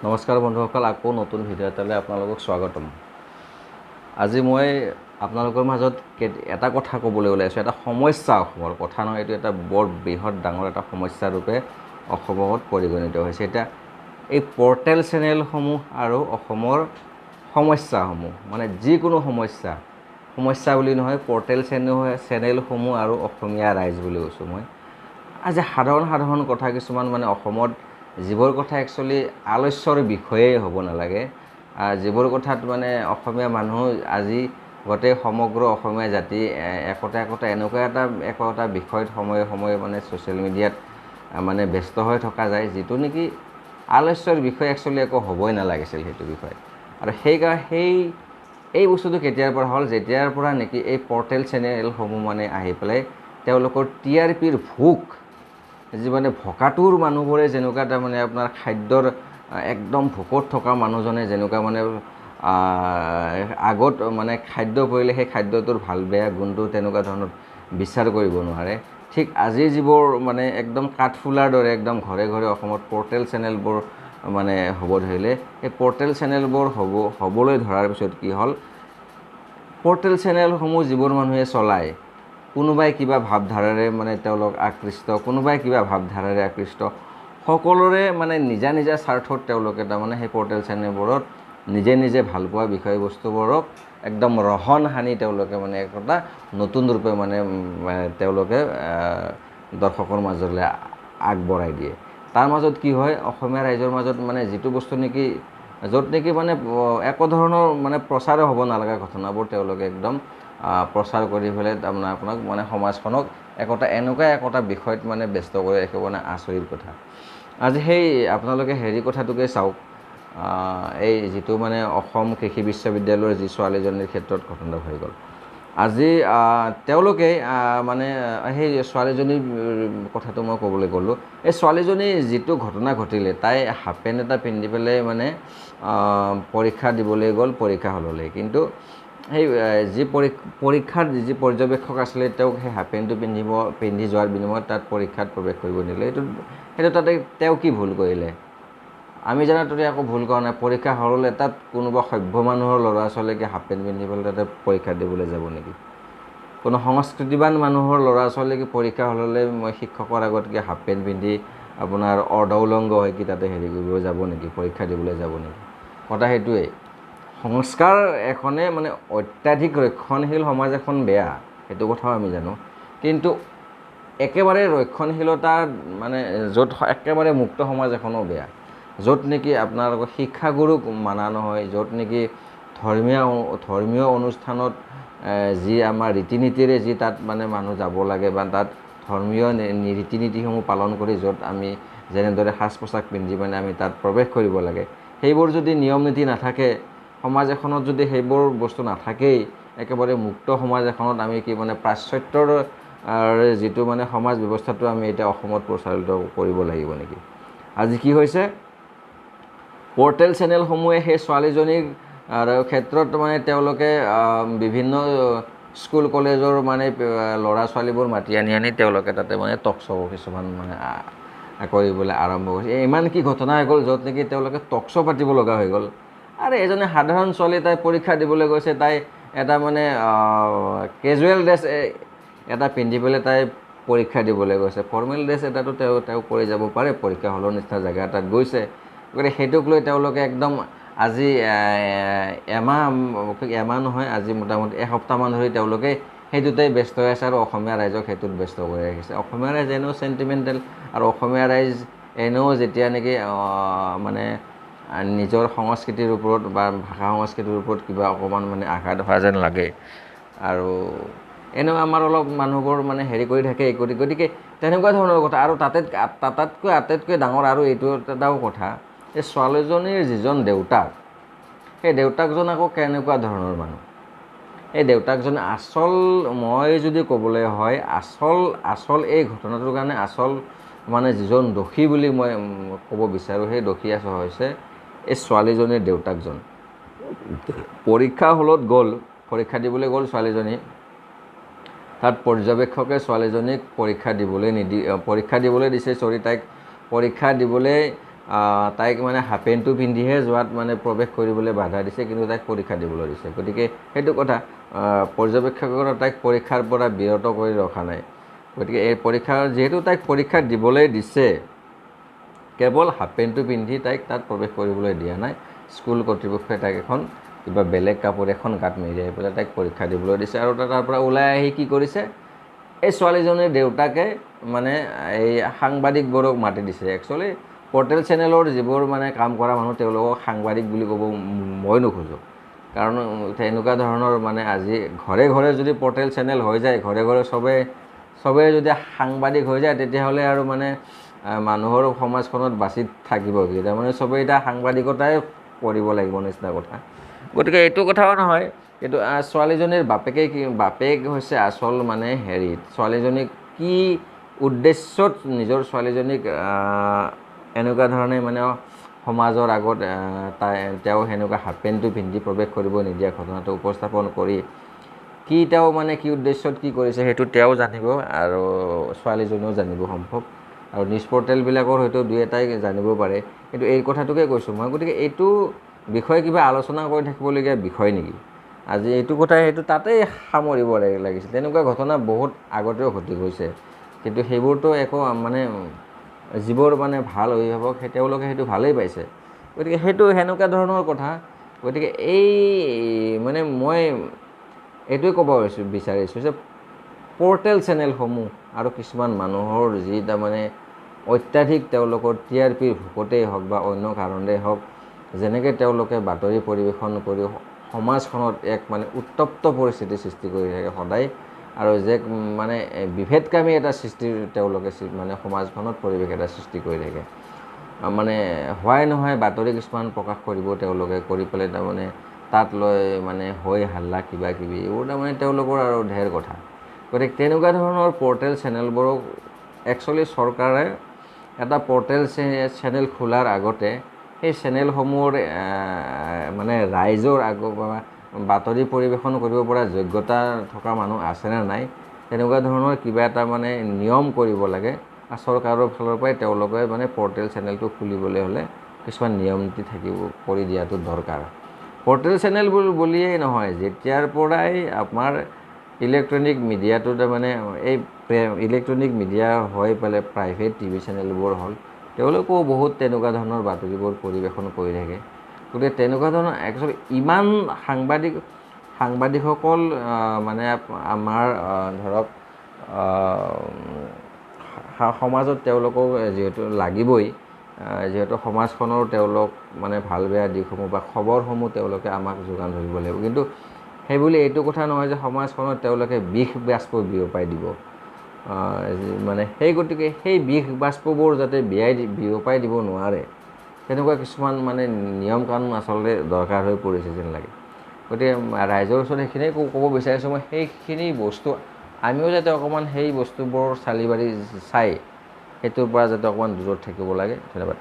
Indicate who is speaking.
Speaker 1: নমস্কাৰ বন্ধুসকল, আকৌ নতুন ভিডিঅ' এটালৈ আপোনালোকক স্বাগতম। আজি মই আপোনালোকৰ মাজত এটা কথা ক'বলৈ ওলাইছোঁ। এটা সমস্যা, অসমৰ কথা নহয়, এইটো এটা বৰ বৃহৎ ডাঙৰ এটা সমস্যা ৰূপে অসমত পৰিগণিত হৈছে। এতিয়া এই পৰ্টেল চেনেলসমূহ আৰু অসমৰ সমস্যাসমূহ, মানে যিকোনো সমস্যা বুলি নহয়, পৰ্টেল চেনেলসমূহ আৰু অসমীয়া ৰাইজ বুলি কৈছোঁ মই। আজি সাধাৰণ কথা কিছুমান, মানে অসমত যিবোৰ কথা একচুৱেলি আলোচ্যৰ বিষয়েই হ'ব নালাগে, যিবোৰ কথাত মানে অসমীয়া মানুহ আজি গোটেই সমগ্ৰ অসমীয়া জাতি একোটা এনেকুৱা এটা বিষয়ত সময়ে মানে ছ'চিয়েল মিডিয়াত মানে ব্যস্ত হৈ থকা যায়, যিটো নেকি আলোচ্যৰ বিষয়ে একচুৱেলি একো হ'বই নালাগিছিল সেইটো বিষয়ে। আৰু এই বস্তুটো কেতিয়াৰ পৰা হ'ল, যেতিয়াৰ পৰা নেকি এই পৰ্টেল চেনেলসমূহ মানে আহি পেলাই তেওঁলোকৰ TRPৰ ভোক, যি মানে ভোকাতুৰ মানুহবোৰে যেনেকুৱা তাৰমানে আপোনাৰ খাদ্যৰ একদম ভোকত থকা মানুহজনে যেনেকুৱা মানে আগত মানে খাদ্য পৰিলে সেই খাদ্যটোৰ ভাল বেয়া গুণটো তেনেকুৱা ধৰণৰ বিচাৰ কৰিব নোৱাৰে, ঠিক আজি যিবোৰ মানে একদম কাঠফুলাৰ দৰে একদম ঘৰে ঘৰে অসমত পৰ্টেল চেনেলবোৰ মানে হ'ব ধৰিলে, সেই পৰ্টেল চেনেলবোৰ হ'বলৈ ধৰাৰ পিছত কি হ'ল, পৰ্টেল চেনেলসমূহ যিবোৰ মানুহে চলায়, কোনোবাই কিবা ভাৱধাৰাৰে মানে তেওঁলোক আকৃষ্ট, কোনোবাই কিবা ভাৱধাৰাৰে আকৃষ্ট, সকলোৰে মানে নিজা স্বাৰ্থত তেওঁলোকে তাৰমানে সেই পৰ্টেল চেনেলবোৰত নিজে ভালপোৱা বিষয়বস্তুবোৰক একদম ৰহন সানি তেওঁলোকে মানে একটা নতুন ৰূপে মানে তেওঁলোকে দৰ্শকৰ মাজলৈ আগবঢ়াই দিয়ে। তাৰ মাজত কি হয়, অসমীয়া ৰাইজৰ মাজত মানে যিটো বস্তু নেকি, য'ত নেকি মানে একো ধৰণৰ মানে প্ৰচাৰো হ'ব নালাগা ঘটনাবোৰ তেওঁলোকে একদম প্ৰচাৰ কৰি পেলাই তাৰমানে আপোনাক মানে সমাজখনক এনেকুৱা একোটা বিষয়ত মানে ব্যস্ত কৰি ৰাখিব, মানে আচৰিত কথা। আজি সেই আপোনালোকে কথাটোকে চাওক, এই যিটো মানে অসম কৃষি বিশ্ববিদ্যালয়ৰ যি ছোৱালীজনীৰ ক্ষেত্ৰত ঘটনা হৈ গ'ল। আজি তেওঁলোকে মানে সেই ছোৱালীজনীৰ কথাটো মই ক'বলৈ গ'লোঁ, এই ছোৱালীজনীৰ যিটো ঘটনা ঘটিলে, তাই হাফ পেণ্ট এটা পিন্ধি পেলাই মানে পৰীক্ষা দিবলৈ গ'ল পৰীক্ষা হললৈ, কিন্তু সেই পৰীক্ষাৰ যি পৰ্যবেক্ষক আছিলে, তেওঁক সেই হাফ পেণ্টটো পিন্ধি যোৱাৰ বিনিময়ত তাত পৰীক্ষাত প্ৰৱেশ কৰিব নিদিলে। সেইটো তাতে তেওঁ কি ভুল কৰিলে? আমি জানাতোতে একো ভুল কৰা নাই। পৰীক্ষা হললৈ তাত কোনোবা সভ্য মানুহৰ ল'ৰা ছোৱালীকে হাফ পেণ্ট পিন্ধি পেলাই তাতে পৰীক্ষা দিবলৈ যাব নেকি? কোনো সংস্কৃতিবান মানুহৰ ল'ৰা ছোৱালীকে পৰীক্ষা হললৈ মই শিক্ষকৰ আগত কি হাফ পেণ্ট পিন্ধি আপোনাৰ অৰ্ধউলংগ হৈ কি তাতে কৰিব যাব নেকি, পৰীক্ষা দিবলৈ যাব নেকি? কথা সেইটোৱেই। সংস্কাৰ এখনে মানে অত্যাধিক ৰক্ষণশীল সমাজ এখন বেয়া, সেইটো কথাও আমি জানো, কিন্তু একেবাৰে ৰক্ষণশীলতাৰ মানে য'ত একেবাৰে মুক্ত সমাজ এখনো বেয়া, য'ত নেকি আপোনালোকৰ শিক্ষাগুৰুক মানা নহয়, য'ত নেকি ধৰ্মীয় অনুষ্ঠানত যি আমাৰ ৰীতি নীতিৰে যি তাত মানে মানুহ যাব লাগে, বা তাত ধৰ্মীয় ৰীতি নীতিসমূহ পালন কৰি য'ত আমি যেনেদৰে সাজ পোছাক পিন্ধি মানে আমি তাত প্ৰৱেশ কৰিব লাগে, সেইবোৰ যদি নিয়ম নীতি নাথাকে, সমাজ এখনত যদি সেইবোৰ বস্তু নাথাকেই, একেবাৰে মুক্ত সমাজ এখনত আমি কি মানে পাশ্চাত্যৰ যিটো মানে সমাজ ব্যৱস্থাটো আমি এতিয়া অসমত প্ৰচলিত কৰিব লাগিব নেকি? আজি কি হৈছে, পৰ্টেল চেনেলসমূহে সেই ছোৱালীজনীৰ ক্ষেত্ৰত মানে তেওঁলোকে বিভিন্ন স্কুল কলেজৰ মানে ল'ৰা ছোৱালীবোৰ মাতি আনি তেওঁলোকে তাতে মানে টক শ্ব' কিছুমান মানে কৰিবলৈ আৰম্ভ কৰিছে। ইমান কি ঘটনা হৈ গ'ল, য'ত নেকি তেওঁলোকে টক শ্ব' পাতিব লগা হৈ গ'ল। আৰু এজনী সাধাৰণ ছোৱালী, তাই পৰীক্ষা দিবলৈ গৈছে, তাই এটা মানে কেজুৱেল ড্ৰেছ এটা পিন্ধি পেলাই তাই পৰীক্ষা দিবলৈ গৈছে। ফৰ্মেল ড্ৰেছ এটাতো তেওঁ কৰি যাব পাৰে, পৰীক্ষা হলৰ নিচিনা জেগা এটাত গৈছে, গতিকে সেইটোক লৈ তেওঁলোকে একদম আজি এমাহ নহয়, আজি মোটামুটি এসপ্তাহমান ধৰি তেওঁলোকে সেইটোতেই ব্যস্ত হৈ আছে, আৰু অসমীয়া ৰাইজক সেইটোত ব্যস্ত কৰি ৰাখিছে। অসমীয়া ৰাইজ এনেও চেণ্টিমেণ্টেল, আৰু অসমীয়া ৰাইজ এনেও যেতিয়া নেকি মানে নিজৰ সংস্কৃতিৰ ওপৰত বা ভাষা সংস্কৃতিৰ ওপৰত কিবা অকণমান মানে আঘাত হোৱা যেন লাগে, আৰু এনেও আমাৰ অলপ মানুহবোৰ মানে কৰি থাকে, গতিকে তেনেকুৱা ধৰণৰ কথা। আৰু তাতকৈ আটাইতকৈ ডাঙৰ আৰু এইটো এটাও কথা, এই ছোৱালীজনীৰ যিজন দেউতাক, সেই দেউতাকজন আকৌ কেনেকুৱা ধৰণৰ মানুহ? এই দেউতাকজন মই যদি ক'বলৈ হয়, আচল এই ঘটনাটোৰ কাৰণে মানে যিজন দোষী বুলি মই ক'ব বিচাৰোঁ, সেই দোষী হৈছে এই ছোৱালীজনীৰ দেউতাকজন। পৰীক্ষা হলত পৰীক্ষা দিবলৈ গ'ল ছোৱালীজনী, তাত পৰ্যবেক্ষকে ছোৱালীজনীক পৰীক্ষা দিবলৈ দিছে, তাইক পৰীক্ষা দিবলৈ তাইক মানে হাফ পেণ্টটো পিন্ধিহে যোৱাত মানে প্ৰৱেশ কৰিবলৈ বাধা দিছে, কিন্তু তাইক পৰীক্ষা দিবলৈ দিছে। গতিকে সেইটো কথা, পৰ্যবেক্ষকসকলে তাইক পৰীক্ষাৰ পৰা বিৰত কৰি ৰখা নাই। গতিকে এই যিহেতু তাইক পৰীক্ষা দিবলৈ দিছে, কেৱল হাফ পেণ্টটো পিন্ধি তাইক তাত প্ৰৱেশ কৰিবলৈ দিয়া নাই। স্কুল কৰ্তৃপক্ষই তাইক এখন কিবা বেলেগ কাপোৰ এখন গাত মেৰিয়াই পেলাই তাইক পৰীক্ষা দিবলৈ দিছে। আৰু তাৰ পৰা ওলাই আহি কি কৰিছে, এই ছোৱালীজনীৰ দেউতাকে মানে এই সাংবাদিকবোৰক মাতি দিছে। একচুৱেলি পৰ্টেল চেনেলৰ যিবোৰ মানে কাম কৰা মানুহ, তেওঁলোকক সাংবাদিক বুলি ক'ব মই নোখোজোঁ। কাৰণ এনেকুৱা ধৰণৰ মানে আজি ঘৰে ঘৰে যদি পৰ্টেল চেনেল হৈ যায়, ঘৰে ঘৰে চবেই যদি সাংবাদিক হৈ যায়, তেতিয়াহ'লে আৰু মানে মানুহৰ সমাজখনত বাচি থাকিব কি, তাৰমানে চবেই এতিয়া সাংবাদিকতাই কৰিব লাগিব নিচিনা কথা। গতিকে এইটো কথাও নহয়। কিন্তু ছোৱালীজনীৰ বাপেক হৈছে আচল মানে ছোৱালীজনীক কি উদ্দেশ্যত নিজৰ ছোৱালীজনীক এনেকুৱা ধৰণে মানে সমাজৰ আগত তেওঁ সেনেকুৱা হাফ পেণ্টটো পিন্ধি প্ৰৱেশ কৰিব নিদিয়া ঘটনাটো উপস্থাপন কৰি তেওঁ মানে কি উদ্দেশ্যত কি কৰিছে সেইটো তেওঁ জানিব, আৰু ছোৱালীজনীও জানিব সম্ভৱ, আৰু নিউজ পৰ্টেলবিলাকৰ হয়তো দুই এটাই জানিব পাৰে। কিন্তু এই কথাটোকে কৈছোঁ মই। গতিকে এইটো বিষয়ে কিবা আলোচনা কৰি থাকিবলগীয়া বিষয় নেকি? আজি এইটো কথাই সেইটো তাতেই সামৰিব লাগিছিল। তেনেকুৱা ঘটনা বহুত আগতেও ঘটি গৈছে, কিন্তু সেইবোৰতো একো মানে যিবোৰ মানে ভাল অভিভাৱক তেওঁলোকে সেইটো ভালেই পাইছে। গতিকে সেইটো সেনেকুৱা ধৰণৰ কথা। গতিকে এই মানে মই এইটোৱে ক'ব বিচাৰিছোঁ যে পৰ্টেল চেনেলসমূহ আৰু কিছুমান মানুহৰ যি তাৰমানে অত্যাধিক তেওঁলোকৰ TRPৰ ভোকতেই হওক বা অন্য কাৰণেই হওক, যেনেকৈ তেওঁলোকে বাতৰি পৰিৱেশন কৰি সমাজখনত এক মানে উত্তপ্ত পৰিস্থিতিৰ সৃষ্টি কৰি থাকে সদায়, আৰু যে মানে বিভেদকামী এটা তেওঁলোকে মানে সমাজখনত পৰিৱেশ এটা সৃষ্টি কৰি থাকে। মানে হোৱাই নহয় বাতৰি কিছুমান প্ৰকাশ কৰিব তেওঁলোকে, কৰি পেলাই তাৰমানে তাত লৈ মানে হাল্লা কিবা কিবি, এইবোৰ তাৰমানে তেওঁলোকৰ আৰু ঢেৰ কথা। গতিকে তেনেকুৱা ধৰণৰ পৰ্টেল চেনেলবোৰক একচুৱেলি চৰকাৰে এটা পৰ্টেল চেনেল খোলাৰ আগতে সেই চেনেলসমূহৰ মানে ৰাইজৰ বাতৰি পৰিৱেশন কৰিব পৰা যোগ্যতা থকা মানুহ আছেনে নাই, তেনেকুৱা ধৰণৰ কিবা এটা মানে নিয়ম কৰিব লাগে। আৰু চৰকাৰৰ ফালৰ পৰাই তেওঁলোকে মানে পৰ্টেল চেনেলটো খুলিবলৈ হ'লে কিছুমান নিয়ম নীতি কৰি দিয়াটো দৰকাৰ। পৰ্টেল চেনেল বুলিয়েই নহয়, যেতিয়াৰ পৰাই আমাৰ ইলেক্ট্ৰনিক মিডিয়াটো তাৰমানে এই ইলেক্ট্ৰনিক মিডিয়া হৈ পেলাই প্ৰাইভেট TV চেনেলবোৰ হ'ল, তেওঁলোকেও বহুত তেনেকুৱা ধৰণৰ বাতৰিবোৰ পৰিৱেশন কৰি থাকে। গতিকে তেনেকুৱা ধৰণৰ একচুৱেলি ইমান সাংবাদিকসকল মানে আমাৰ ধৰক সমাজত তেওঁলোকক যিহেতু লাগিবই, যিহেতু সমাজখনৰ তেওঁলোক মানে ভাল বেয়া দিশসমূহ বা খবৰসমূহ তেওঁলোকে আমাক যোগান ধৰিব লাগিব। কিন্তু সেইবুলি এইটো কথা নহয় যে সমাজখনত তেওঁলোকে বিষ বাষ্প বিয়পাই দিব। মানে গতিকে সেই বিষ বাষ্পবোৰ যাতে বিয়পাই দিব নোৱাৰে, তেনেকুৱা কিছুমান মানে নিয়ম কানুন আচলতে দৰকাৰ হৈ পৰিছে যেন লাগে। গতিকে ৰাইজৰ ওচৰত সেইখিনিয়ে ক'ব বিচাৰিছোঁ মই, সেইখিনি বস্তু আমিও যাতে অকণমান সেই বস্তুবোৰ চালি বাৰি চাই সেইটোৰ পৰা যাতে অকণমান দূৰত থাকিব লাগে। ধন্যবাদ।